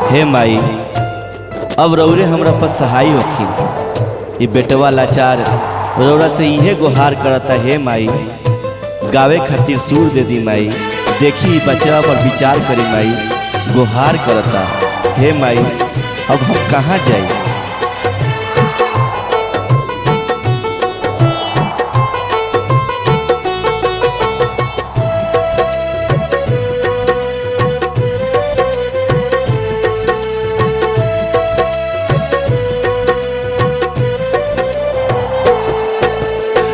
हे माई अब रौरे हमरा पर सहाय होखी। ये बेटवा लाचार रौरा से इहे गुहार करता। हे माई गावे खातिर सुर दे दी माई। देखी बचवा पर विचार करी माई। गुहार करता। हे माई अब हम कहाँ जाई।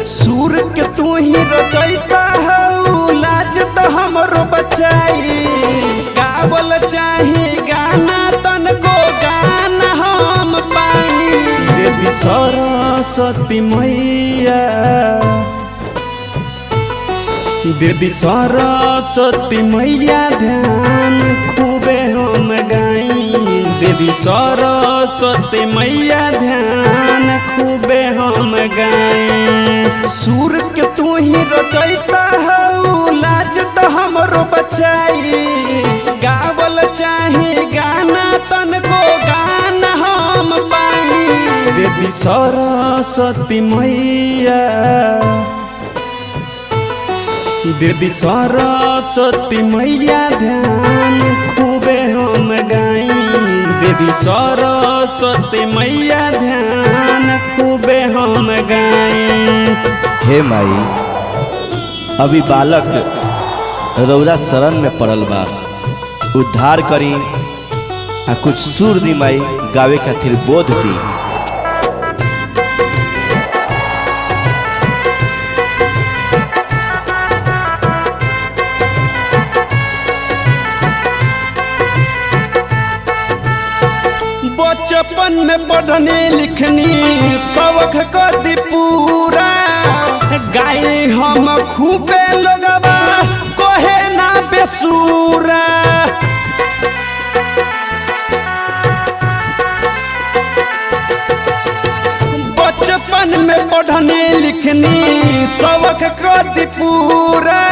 सूर के तू ही रचैता हऊ, लाज तो हमरो बचाई। गावल चाही गाना तन को गाना हम पाई। देवी सरस्वती मैया, देवी सरस्वती मैया ध्यान खूबे हम गाई। देवी सरस्वती मैया ध्यान खूबे हम गाई। सूर के तू ही रचैता हऊ, लाज तो हमरो बचाई। गावल चाही गाना तन को गाना हम पाई। देवी सरस्वती मैया, देवी सरस्वती मैया ध्यान खूबे हम गाई। देवी सरस्वती मैया ध्यान खूबे हम गाई। हे माई अभी बालक रौरा शरण में पड़ल बा। उद्धार करी आ कुछ सुर दी माई। गावे खातिर बोध दी। बचपन में पढ़ने लिखनी सबक कदी पूरा। गाई हम खूबे लोगवा कहे ना बेसूरा। बचपन में पढ़ने लिखनी सबक कदी पूरा।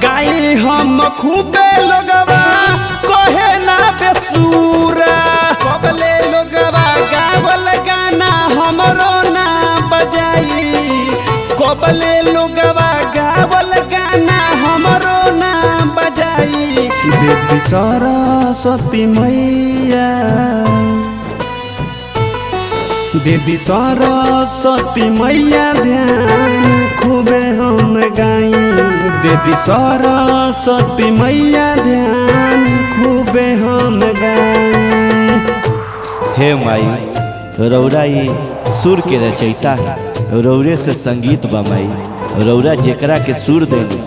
गाई हम खूबे लोगवा कहे ना बेसूरा। कबले लोगवा गावल गाना हमरो ना बजाई। कबले लोगवा गावल गाना हमरो ना बजाई। देवी सरस्वती मैया, देवी सरस्वती मैया ध्यान खूबे हम गाई। देवी सरस्वती मैया ध्यान खूबे हम गाई। हे माई रौरा ये सुर के रचयिता है। रौरे से संगीत बा माई। रौरा जेकरा के सुर देनी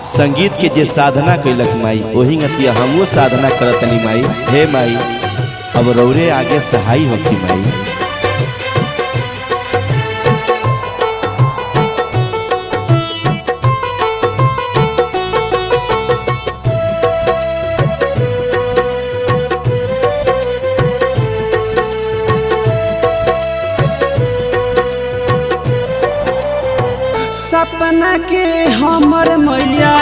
संगीत के जे साधना कैलक माई, वही गतिया हमो साधना करतनी माई। हे माई अब रौरे आगे सहाय होखी माई। सपना के हमर मैया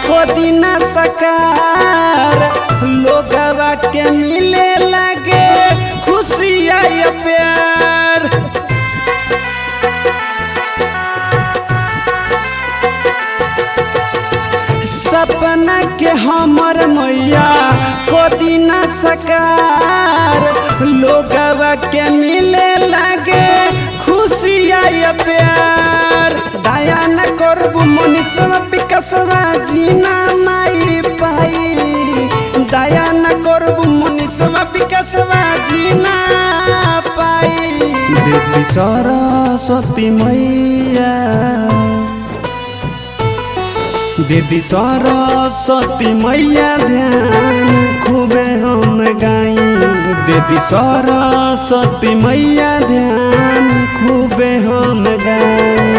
कदी ना सकार। लोगवा के मिले लगे खुशिया या प्यार। सपना के हमर मैया कदी ना सकार। लोगवा के मिले लगे खुशिया या प्यार। दया न करबू मनीषवा विकासवा जीना माई पाई। दया न करबू मनीषवा विकासवा जीना पाई। देवी सरस्वती मैया, देवी सरस्वती मैया ध्यान खूबे हम गाई। देवी सरस्वती मैया ध्यान खूबे हम गाई।